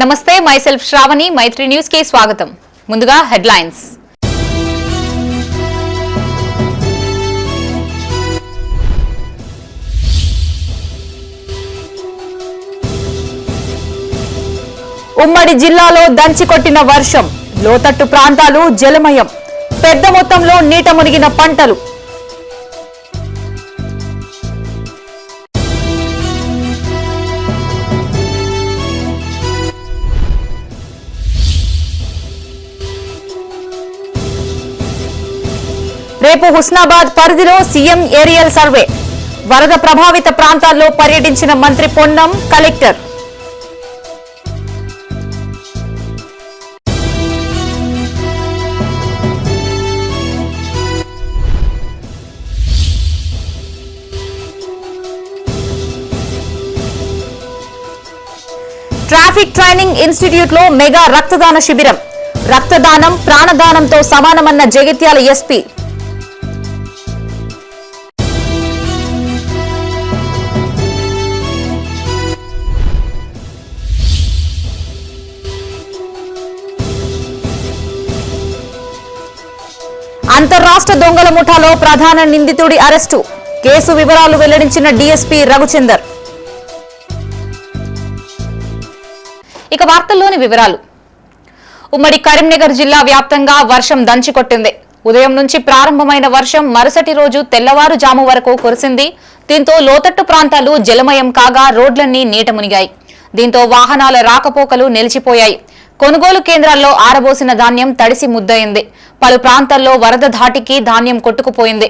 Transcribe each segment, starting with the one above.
నమస్తే మైసెల్ఫ్ శ్రావణి మైత్రి న్యూస్ కి స్వాగతం. ముందుగా హెడ్లైన్స్. ఉమ్మడి జిల్లాలో దంచికొట్టిన వర్షం, లోతట్టు ప్రాంతాలు జలమయం, పెద్ద మొత్తంలో నీట మునిగిన పంటలు. రేపు హుస్నాబాద్ పరిధిలో సీఎం ఏరియల్ సర్వే, వరద ప్రభావిత ప్రాంతాల్లో పర్యటించిన మంత్రి Ponnam, collector. Traffic training institute లో మెగా రక్తదాన శిబిరం, రక్తదానం ప్రాణదానంతో సమానమన్న జగిత్యాల ఎస్పీ. అంతర్రాష్ట్ర దొంగల ముఠాలో ప్రధాన నిందితుడి అరెస్టు, కేసు వివరాలు వెల్లడించిన డీఎస్పీ రఘుచందర్. ఇక వార్తల్లోని వివరాలు. ఉమ్మడి కరీంనగర్ జిల్లా వ్యాప్తంగా వర్షం దంచికొట్టింది. ఉదయం నుంచి ప్రారంభమైన వర్షం మరుసటి రోజు తెల్లవారుజాము వరకు కురిసింది. దీంతో లోతట్టు ప్రాంతాలు జలమయం కాగా రోడ్లన్నీ నీట మునిగాయి. దీంతో వాహనాల రాకపోకలు నిలిచిపోయాయి. కొనుగోలు కేంద్రాల్లో ఆరబోసిన ధాన్యం తడిసి ముద్దయింది. పలు ప్రాంతాల్లో వరద ధాటికి ధాన్యం కొట్టుకుపోయింది.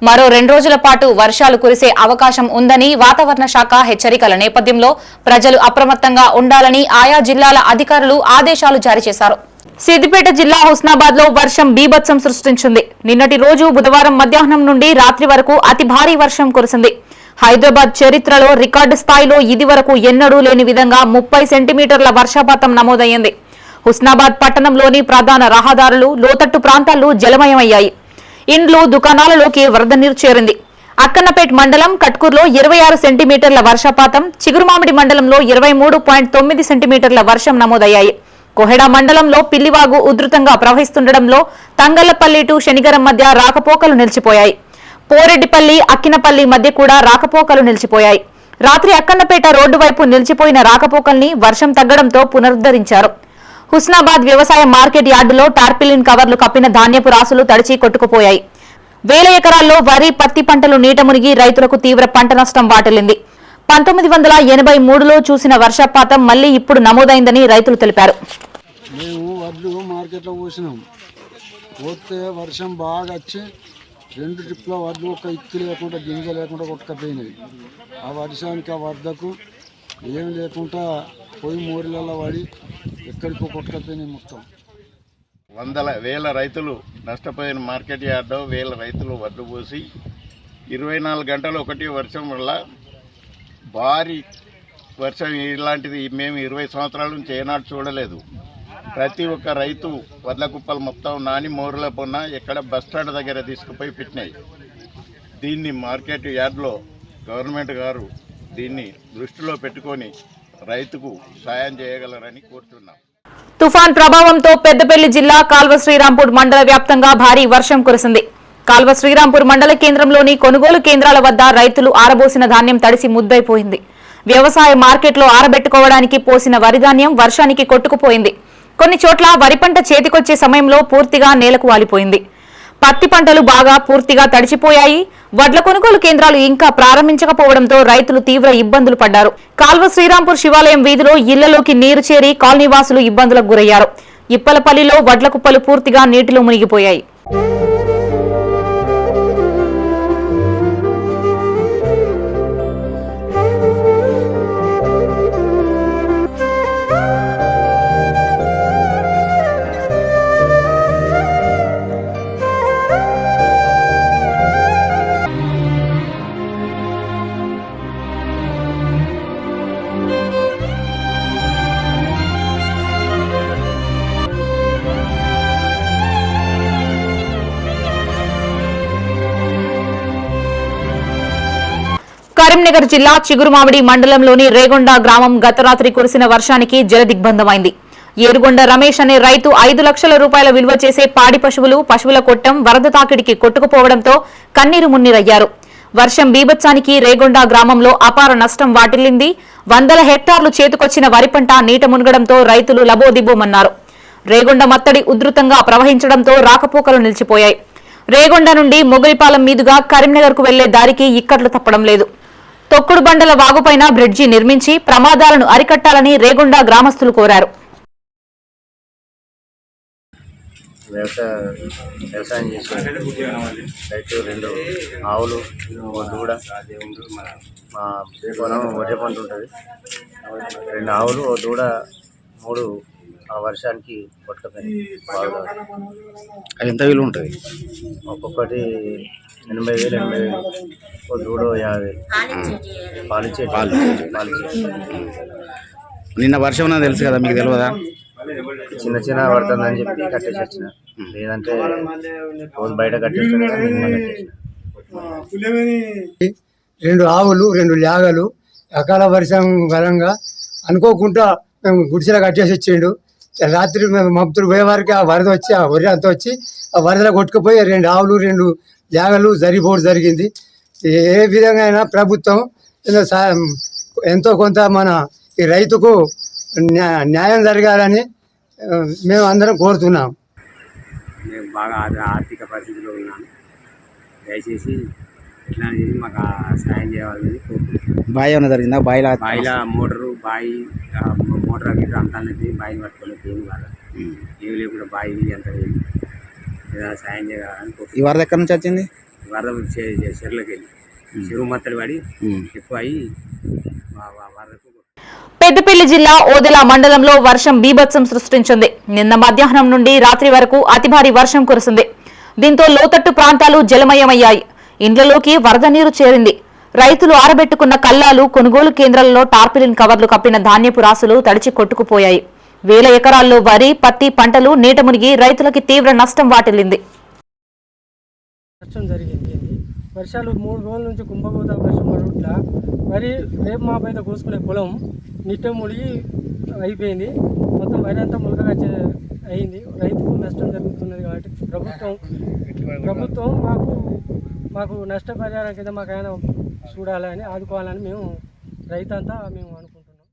మరో 2 రోజుల పాటు వర్షాలు కురిసే అవకాశం ఉందని వాతావరణ శాఖ హెచ్చరికల నేపథ్యంలో ప్రజలు అప్రమత్తంగా ఉండాలని ఆయా జిల్లాల అధికారులు ఆదేశాలు జారీ చేశారు. సిద్దిపేట జిల్లా హుస్నాబాద్ లో వర్షం బీభత్సం సృష్టించింది. నిన్నటి రోజు బుధవారం మధ్యాహ్నం నుండి రాత్రి వరకు అతి భారీ వర్షం కురిసింది. హైదరాబాద్ చరిత్రలో రికార్డు స్థాయిలో ఇది వరకు ఎన్నడూ లేని విధంగా 30 సెంటీమీటర్ల వర్షపాతం నమోదయ్యింది. హుస్నాబాద్ పట్టణంలోని ప్రధాన రహదారులు, లోతట్టు ప్రాంతాలు జలమయమయ్యాయి. ఇండ్లు, దుకాణాలలోకి వరద నీరు చేరింది. అక్కన్నపేట్ మండలం కట్కూర్లో 26 సెంటీమీటర్ల వర్షపాతం, చిగురుమామిడి మండలంలో 23.9 సెంటీమీటర్ల వర్షం నమోదయ్యాయి. కోహెడా మండలంలో పిల్లివాగు ఉధృతంగా ప్రవహిస్తుండటంలో తంగళ్లపల్లి టు శనిగరం మధ్య రాకపోకలు నిలిచిపోయాయి. పోరెడ్డిపల్లి, అక్కినపల్లి మధ్య కూడా రాకపోకలు నిలిచిపోయాయి. రాత్రి అక్కన్నపేట రోడ్డు వైపు నిలిచిపోయిన రాకపోకల్ని వర్షం తగ్గడంతో పునరుద్ధరించారు. హుస్నాబాద్ వ్యవసాయ మార్కెట్ యార్డులో టార్పిలిన్ కవర్లు కప్పిన ధాన్యపు రాసులు తడిచి కొట్టుకుపోయాయి. వేల ఎకరాల్లో వరి, పత్తి పంటలు నీట మునిగి రైతులకు తీవ్ర పంట నష్టం వాటిల్లింది. 1983లో చూసిన వర్షపాతం మళ్లీ ఇప్పుడు నమోదైందని రైతులు తెలిపారు. మేము వడ్లు మార్కెట్లో పోసినాం. పోతే వర్షం బాగా వచ్చి 2 ట్రిప్ల వడ్లు ఒక ఇక్కి లేకుండా గింజ లేకుండా కొట్టుకపోయినాయి. ఆ వర్షానికి ఆ వరదకు ఏం లేకుండా పోయి మోరిలలో పడి ఎక్కడికో కొట్టుకపోయినాయి. మొత్తం వేల రైతులు నష్టపోయిన మార్కెట్ యార్డు, వేల రైతులు వడ్లు పోసి 24 గంటలు ఒకటి వర్షం వల్ల భారీ వర్షం ఇలాంటిది మేము 20 సంవత్సరాల నుంచి ఏనాడు చూడలేదు. ప్రతి ఒక్క రైతు వడ్ల కుప్పలు మొత్తం నాని మోరుల పొన్న ఎక్కడ బస్టాండ్ దగ్గర తీసుకుపోయి పెట్టినాయి. దీన్ని మార్కెట్ యార్డ్లో గవర్నమెంట్ గారు దీన్ని దృష్టిలో పెట్టుకొని రైతుకు సాయం చేయగలరని కోరుతున్నాం. తుఫాన్ ప్రభావంతో పెద్దపల్లి జిల్లా కాల్వ శ్రీరాంపూర్ మండల వ్యాప్తంగా భారీ వర్షం కురిసింది. కాల్వ శ్రీరాంపూర్ మండల కేంద్రంలోని కొనుగోలు కేంద్రాల వద్ద రైతులు ఆరబోసిన ధాన్యం తడిసి ముద్దైపోయింది. వ్యవసాయ మార్కెట్లో ఆరబెట్టుకోవడానికి పోసిన వరి ధాన్యం వర్షానికి కొట్టుకుపోయింది. కొన్ని చోట్ల వరి పంట చేతికొచ్చే సమయంలో పూర్తిగా నేలకు వాలిపోయింది. పత్తి పంటలు బాగా పూర్తిగా తడిచిపోయాయి. వడ్ల కొనుగోలు కేంద్రాలు ఇంకా ప్రారంభించకపోవడంతో రైతులు తీవ్ర ఇబ్బందులు పడ్డారు. కాల్వ శ్రీరాంపూర్ శివాలయం వీధిలో ఇళ్లలోకి నీరు చేరి కాలనీవాసులు ఇబ్బందులకు గురయ్యారు. ఇప్పలపల్లిలో వడ్ల కుప్పలు పూర్తిగా నీటిలో మునిగిపోయాయి. కరీంనగర్ జిల్లా చిగురుమామిడి మండలంలోని రేగొండ గ్రామం గత రాత్రి కురిసిన వర్షానికి జలదిగ్బంధమైంది. ఏరుగొండ రమేష్ అనే రైతు 5 లక్షల రూపాయల విలువ చేసే పాడి పశువుల కొట్టం వరద తాకిడికి కొట్టుకుపోవడంతో కన్నీరు మున్నీరయ్యారు. వర్షం బీభత్సానికి రేగొండ గ్రామంలో అపార నష్టం వాటిల్లింది. వందల హెక్టార్లు చేతుకొచ్చిన వరి పంట నీట మునగడంతో రైతులు లబోదిబోమన్నారు. రేగొండ మత్తడి ఉధృతంగా ప్రవహించడంతో రాకపోకలు నిలిచిపోయాయి. రేగొండ నుండి మొగలిపాలెం మీదుగా కరీంనగర్ కు వెళ్లే దారికి ఇక్కట్లు తప్పడం లేదు. తొక్కుడు బండల వాగుపైన బ్రిడ్జి నిర్మించి ప్రమాదాలను అరికట్టాలని రేగొండ గ్రామస్తులు కోరారు. వ్యవసాయం చేసి రైతు 2 ఆవులు దూడ మా పొలం వడ్డీ పంట ఉంటుంది. 2 ఆవులు దూడ 3 ఆ వర్షానికి కొట్టుకుపోయినాయి. బాగా అది ఎంత విలువ ఉంటుంది? ఒక్కొక్కటి 80,000 ఓ దూడ 50,000 పాలిచ్చే. నిన్న వర్షం ఉన్నది తెలుసు కదా, మీకు తెలియదా? చిన్న చిన్న పడుతుందని చెప్పి కట్టేసి వచ్చిన, లేదంటే రోజు బయట కట్టేస్తాను. 2 ఆవులు 2 లేగలు అకాల వర్షం కాలంగా అనుకోకుండా మేము గుడిసెలో కట్టేసి ఇచ్చిండు. రాత్రి మేము మబ్బుతులు పోయే వారికి ఆ వరద వచ్చి ఆ వరి అంతా వచ్చి ఆ వరదలో కొట్టుకుపోయి 2 ఆవులు 2 లేగలు జరిగిపోవడం జరిగింది. ఏ విధంగా అయినా ప్రభుత్వం ఎంతో కొంత మన ఈ రైతుకు న్యాయం జరగాలని మేము అందరం కోరుతున్నాం. మేము బాగా ఆర్థిక పరిస్థితిలో ఉన్నాము. దయచేసి ఎట్లా చేసి మాకు సాయం చేయాలని కోరుకుంటున్నాం. బావి ఏమైనా జరిగిందా? బాయిలో మోటార్ గిట్ట అంతానికి బావి పట్టుకొని ఏమి కాదు, ఏమి లేకుండా బావి అంత ఏదైనా సాయం చేయాలని కోరుకుంటున్నాం. ఈ వరద ఎక్కడి నుంచి వచ్చింది? వరద చెరువులోకి వెళ్ళి చెరువు మత్తడి పడి ఎక్కువ అయ్యి వరదకు. పెద్దపల్లి జిల్లా ఓదెల మండలంలో వర్షం బీభత్సం సృష్టించింది. నిన్న మధ్యాహ్నం నుండి రాత్రి వరకు అతి భారీ వర్షం కురిసింది. దీంతో లోతట్టు ప్రాంతాలు జలమయమయ్యాయి. ఇండ్లలోకి వరద నీరు చేరింది. రైతులు ఆరబెట్టుకున్న కల్లాలు, కొనుగోలు కేంద్రాలలో టార్పిలిన్ కవర్లు కప్పిన ధాన్యపు రాసులు తడిచి కొట్టుకుపోయాయి. వేల ఎకరాల్లో వరి, పత్తి పంటలు నీట మునిగి రైతులకి తీవ్ర నష్టం వాటిల్లింది. వర్షాలు 3 రోజుల నుంచి కుంభగోదా వర్షం పడుట్లా వరి రేపు మా పైన కోసుకునే పొలం నిట్ట మునిగి అయిపోయింది. మొత్తం వరి అంతా మునగగా అయింది. రైతుకు నష్టం జరుగుతున్నది. కాబట్టి ప్రభుత్వం మాకు నష్టపరిహారం కింద మాకైనా చూడాలని ఆదుకోవాలని మేము రైతంతా మేము అనుకుంటున్నాం.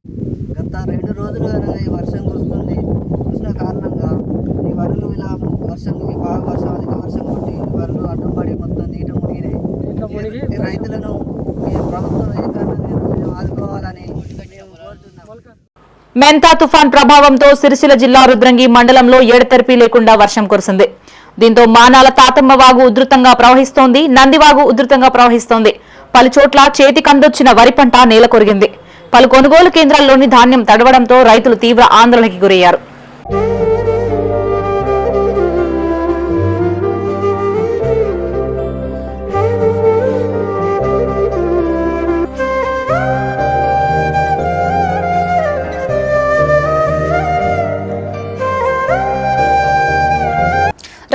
గత 2 రోజులుగా ఈ వర్షం కురిసిన కారణంగా ఈ వరులు ఇలా వర్షంకి బాగా అధిక వర్షం కొట్టి వరులు అడ్డుపడి మొత్తం నీట మునిగినాయి. రైతులను ప్రభుత్వం ఏ కారణంగా ఆదుకోవాలని మేము కోరుతున్నాం. మెంతా తుఫాన్ ప్రభావంతో సిరిసిల్ల జిల్లా రుద్రంగి మండలంలో ఎడతెరిపి లేకుండా వర్షం కురిసింది. దీంతో మానాల తాతమ్మ వాగు ఉధృతంగా ప్రవహిస్తోంది. నందివాగు ఉధృతంగా ప్రవహిస్తోంది. పలుచోట్ల చేతికందొచ్చిన వరి పంట నేల కొరిగింది. పలు కొనుగోలు కేంద్రాల్లోని ధాన్యం తడవడంతో రైతులు తీవ్ర ఆందోళనకి గురయ్యారు.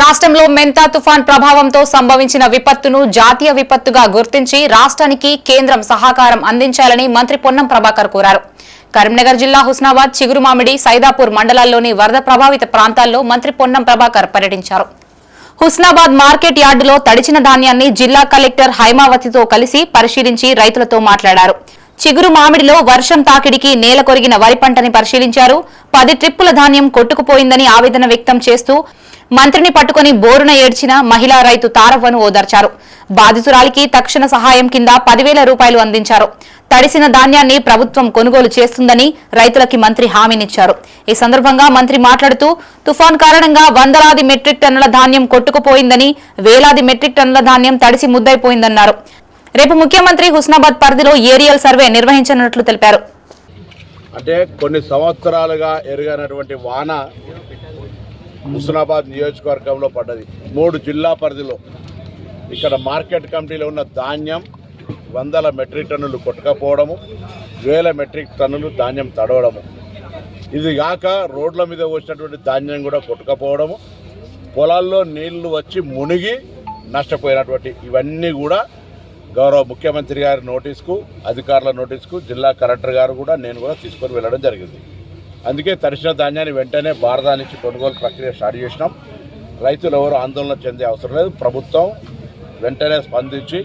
రాష్ట్రంలో మెంతా తుఫాన్ ప్రభావంతో సంభవించిన విపత్తును జాతీయ విపత్తుగా గుర్తించి రాష్ట్రానికి కేంద్రం సహకారం అందించాలని మంత్రి పొన్నం ప్రభాకర్ కోరారు. కరీంనగర్ జిల్లా హుస్నాబాద్, చిగురుమామిడి, సైదాపూర్ మండలాల్లోని వరద ప్రభావిత ప్రాంతాల్లో మంత్రి పొన్నం ప్రభాకర్ పర్యటించారు. హుస్నాబాద్ మార్కెట్ యార్డులో తడిచిన ధాన్యాన్ని జిల్లా కలెక్టర్ హైమావతితో కలిసి పరిశీలించి రైతులతో మాట్లాడారు. చిగురుమామిడిలో వర్షం తాకిడికి నేల కొరిగిన వరి పంటని పరిశీలించారు. 10 ట్రిప్పుల ధాన్యం కొట్టుకుపోయిందని ఆవేదన వ్యక్తం చేస్తూ మంత్రిని పట్టుకుని బోరున ఏడ్చిన మహిళా రైతు తారవ్వను ఓదార్చారు. బాధితురాలికి తక్షణ సహాయం కింద 10,000 రూపాయలు అందించారు. తడిసిన ధాన్యాన్ని ప్రభుత్వం కొనుగోలు చేస్తుందని రైతులకి మంత్రి హామీనిచ్చారు. ఈ సందర్భంగా మంత్రి మాట్లాడుతూ తుఫాన్ కారణంగా వందలాది మెట్రిక్ టన్నుల ధాన్యం కొట్టుకుపోయిందని, వేలాది మెట్రిక్ టన్నుల ధాన్యం తడిసి ముద్దైపోయిందన్నారు. రేపు ముఖ్యమంత్రి హుస్నాబాద్ పరిధిలో ఏరియల్ సర్వే నిర్వహించనున్నట్లు తెలిపారు. అంటే కొన్ని సంవత్సరాలుగా ఎరుగనటువంటి వాన హుస్నాబాద్ నియోజకవర్గంలో పడ్డది. 3 జిల్లా పరిధిలో ఇక్కడ మార్కెట్ కమిటీలో ఉన్న ధాన్యం వందల మెట్రిక్ టన్నులు కొట్టుకపోవడము, వేల మెట్రిక్ టన్నులు ధాన్యం తడవడము, ఇది కాక రోడ్ల మీద వచ్చినటువంటి ధాన్యం కూడా కొట్టుకపోవడము, పొలాల్లో నీళ్లు వచ్చి మునిగి నష్టపోయినటువంటి ఇవన్నీ కూడా గౌరవ ముఖ్యమంత్రి గారి నోటీస్కు, అధికారుల నోటీస్కు జిల్లా కలెక్టర్ గారు కూడా నేను కూడా తీసుకొని వెళ్ళడం జరిగింది. అందుకే తడిసిన ధాన్యాన్ని వెంటనే బారదా నుంచి కొనుగోలు ప్రక్రియ స్టార్ట్ చేసినాం. రైతులు ఎవరు ఆందోళన చెందే అవసరం లేదు. ప్రభుత్వం వెంటనే స్పందించి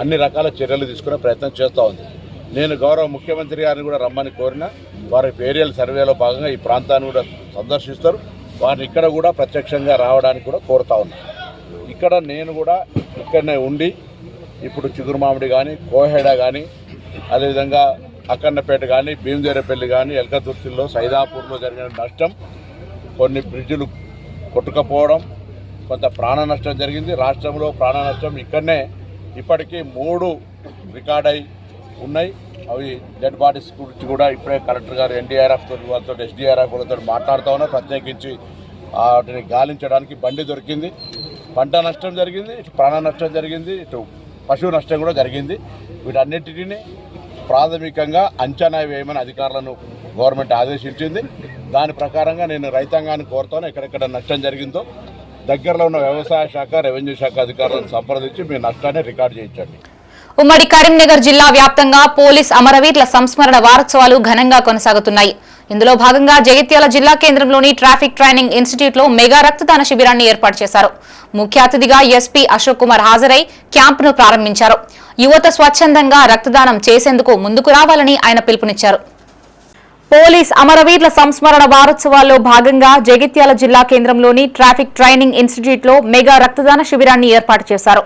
అన్ని రకాల చర్యలు తీసుకునే ప్రయత్నం చేస్తూ ఉంది. నేను గౌరవ ముఖ్యమంత్రి గారిని కూడా రమ్మని కోరిన వారి ఏరియల్ సర్వేలో భాగంగా ఈ ప్రాంతాన్ని కూడా సందర్శిస్తారు. వారిని ఇక్కడ కూడా ప్రత్యక్షంగా రావడానికి కూడా కోరుతా ఉన్నాను. ఇక్కడ నేను కూడా ఇక్కడనే ఉండి ఇప్పుడు చిగురుమామిడి కానీ, కోహెడ కానీ, అదేవిధంగా అక్కన్నపేట కానీ, భీమదేరపల్లి కానీ, ఎల్కతుర్తిలో, సైదాపూర్లో జరిగిన నష్టం, కొన్ని బ్రిడ్జులు కొట్టుకపోవడం, కొంత ప్రాణ నష్టం జరిగింది. రాష్ట్రంలో ప్రాణ నష్టం ఇక్కడనే ఇప్పటికీ 3 రికార్డ్ అయి ఉన్నాయి. అవి డెడ్ బాడీస్ గురించి కూడా ఇప్పుడే కలెక్టర్ గారు NDRF వాళ్ళతో SDRF వాళ్ళతో మాట్లాడుతూ ఉన్నారు. ప్రత్యేకించి వాటిని గాలించడానికి బండి దొరికింది. పంట నష్టం జరిగింది, ఇటు ప్రాణ నష్టం జరిగింది, ఇటు పశువు నష్టం కూడా జరిగింది. వీటన్నిటిని ప్రాథమికంగా అంచనా వేయమని అధికారులను గవర్నమెంట్ ఆదేశించింది. దాని ప్రకారంగా నేను రైతాంగాన్ని కోరుతాను, ఎక్కడెక్కడ నష్టం జరిగిందో దగ్గరలో ఉన్న వ్యవసాయ శాఖ, రెవెన్యూ శాఖ అధికారులను సంప్రదించి మీ నష్టాన్ని రికార్డు చేయించండి. ఉమ్మడి కరీంనగర్ జిల్లా వ్యాప్తంగా పోలీస్ అమరవీరుల సంస్మరణ వారోత్సవాలు ఘనంగా కొనసాగుతున్నాయి. ఇందులో భాగంగా జగిత్యాల జిల్లా కేంద్రంలోని ట్రాఫిక్ ట్రైనింగ్ ఇన్స్టిట్యూట్ లో మెగా రక్తదాన శిబిరాన్ని ఏర్పాటు చేశారు. ముఖ్య అతిథిగా ఎస్పీ అశోక్ కుమార్ హాజరై క్యాంపును ప్రారంభించారు. యువత స్వచ్ఛందంగా రక్తదానం చేసేందుకు ముందుకు రావాలని ఆయన పిలుపునిచ్చారు. పోలీస్ అమరవీరుల సంస్మరణ వారోత్సవాల్లో భాగంగా జగిత్యాల జిల్లా కేంద్రంలోని ట్రాఫిక్ ట్రైనింగ్ ఇన్స్టిట్యూట్ లో మెగా రక్తదాన శిబిరాన్ని ఏర్పాటు చేశారు.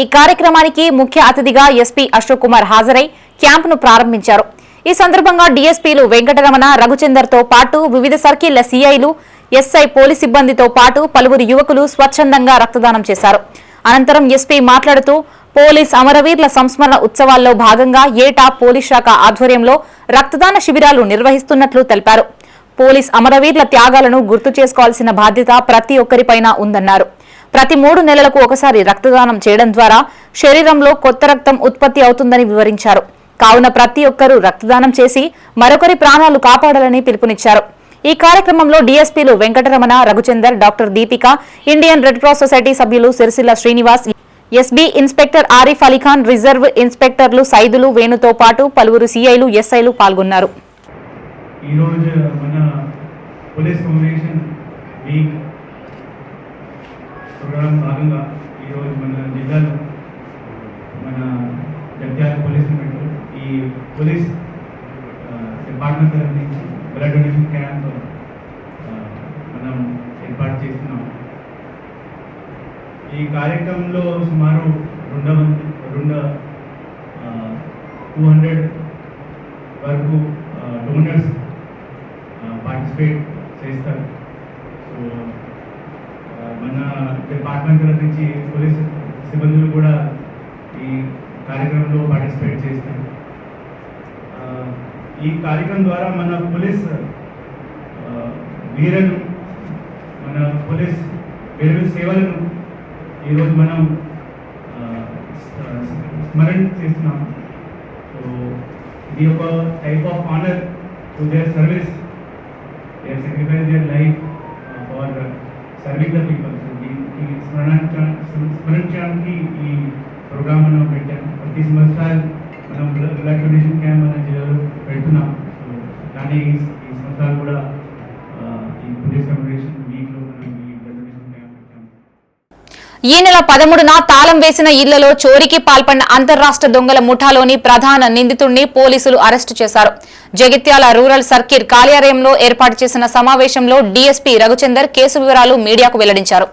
ఈ కార్యక్రమానికి ముఖ్య అతిథిగా ఎస్పీ అశోక్ కుమార్ హాజరై క్యాంపును ప్రారంభించారు. ఈ సందర్భంగా డీఎస్పీలు వెంకటరమణ, రఘుచందర్ తో పాటు వివిధ సర్కిళ్ల సీఐలు, ఎస్ఐ, పోలీస్ సిబ్బందితో పాటు పలువురు యువకులు స్వచ్ఛందంగా రక్తదానం చేశారు. అనంతరం ఎస్పీ మాట్లాడుతూ పోలీస్ అమరవీరుల సంస్మరణ ఉత్సవాల్లో భాగంగా ఏటా పోలీస్ శాఖ ఆధ్వర్యంలో రక్తదాన శిబిరాలు నిర్వహిస్తున్నట్లు తెలిపారు. పోలీస్ అమరవీరుల త్యాగాలను గుర్తు చేసుకోవాల్సిన బాధ్యత ప్రతి ఒక్కరిపైన ఉందన్నారు. ప్రతి 3 నెలలకు ఒకసారి రక్తదానం చేయడం ద్వారా శరీరంలో కొత్త రక్తం ఉత్పత్తి అవుతుందని వివరించారు. కావున ప్రతి ఒక్కరూ రక్తదానం చేసి మరొకరి ప్రాణాలు కాపాడాలని పిలుపునిచ్చారు. ఈ కార్యక్రమంలో డీఎస్పీలు Venkataramana, Raghuchander, doctor Deepika, Indian Red Cross Society సభ్యులు Sircilla Srinivas, SB inspector Arif Ali Khan, reserve ఇన్స్పెక్టర్లు సైదులు, వేణుతో పాటు పలువురు సీఐలు, ఎస్ఐలు పాల్గొన్నారు. ప్రోగ్రాం భాగంగా ఈరోజు మన జిల్లాలో మన జగిత్యాల పోలీస్ ఈ పోలీస్ డిపార్ట్మెంట్ నుంచి బ్లడ్ డొనేషన్ క్యాంప్ మనం ఏర్పాటు చేస్తున్నాం. ఈ కార్యక్రమంలో సుమారు 200 వరకు డోనర్స్ పార్టిసిపేట్ చేస్తారు. సో మన డిపార్ట్మెంట్ నుంచి పోలీస్ సిబ్బందులు కూడా ఈ కార్యక్రమంలో పార్టిసిపేట్ చేస్తారు. ఈ కార్యక్రమం ద్వారా మన పోలీస్ వీరులు, మన పోలీస్ వేరు సేవలను ఈరోజు మనం స్మరణ చేస్తున్నాం. సో ఇది ఒక type of honour to their service, they have sacrificed their life for serving the people. ఈ స్మరించడానికి ఈ ప్రోగ్రామ్ మనం పెట్టాం. ప్రతి సంవత్సరాలు మనం బ్లడ్ డొనేషన్ క్యాంప్ మన జిల్లాలో పెడుతున్నాం. సో కానీ ఈ సంవత్సరాలు కూడా ఈ పోలీస్ కమ్యూనికేషన్ వీక్లో మనం ఈ బ్లడ్ డొనేషన్ క్యాంప్ పెట్టాం. ఈ నెల 13న తాళం వేసిన ఇళ్లలో చోరీకి పాల్పడిన అంతర్రాష్ట్ర దొంగల ముఠాలోని ప్రధాన నిందితుడిని పోలీసులు అరెస్టు చేశారు. జగిత్యాల రూరల్ సర్కిల్ కార్యాలయంలో ఏర్పాటు చేసిన సమావేశంలో డీఎస్పీ రఘుచందర్ కేసు వివరాలు మీడియాకు వెల్లడించారు.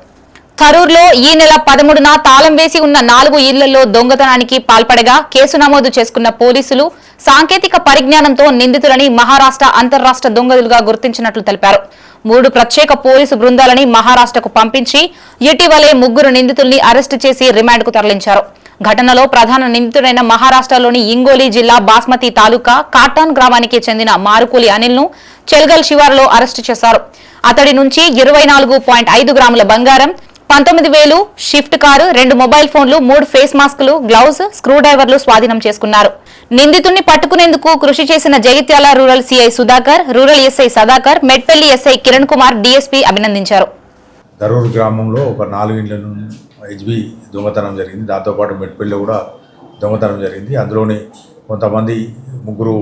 థరూర్లో ఈ నెల 13న తాళం వేసి ఉన్న 4 ఇళ్లలో దొంగతనానికి పాల్పడగా కేసు నమోదు చేసుకున్న పోలీసులు సాంకేతిక పరిజ్ఞానంతో నిందితులని మహారాష్ట్ర అంతర్రాష్ట్ర దొంగలుగా గుర్తించినట్లు తెలిపారు. 3 ప్రత్యేక పోలీసు బృందాలని మహారాష్ట్రకు పంపించి ఇటీవలే 3 నిందితుల్ని అరెస్టు చేసి రిమాండ్కు తరలించారు. ఘటనలో ప్రధాన నిందితుడైన మహారాష్ట్రలోని ఇంగోలి జిల్లా బాస్మతి తాలూకా కాటాన్ గ్రామానికి చెందిన మారుకూలి అనిల్ను చెల్గల్ శివారులో అరెస్టు చేశారు. అతడి నుంచి 24.5 గ్రాముల బంగారం, 19,000 షిఫ్ట్ కారు, 2 మొబైల్ ఫోన్లు, 3 ఫేస్ మాస్కులు, గ్లౌజ్, స్క్రూ డ్రైవర్లు స్వాధీనం చేసుకున్నారు. నిందితుడిని పట్టుకునేందుకు కృషి చేసిన Jagtial rural CI Sudhakar, rural SI Sadakar, Metpalli SI Kiran Kumar DSP అభినందించారు. ధరూర్ గ్రామంలో ఒక 4 ఇండ్లను హెచ్బి దొంగతనం జరిగింది. దాంతోపాటు మెట్పల్లిలో కూడా దొంగతనం జరిగింది. అందులోని కొంతమంది 3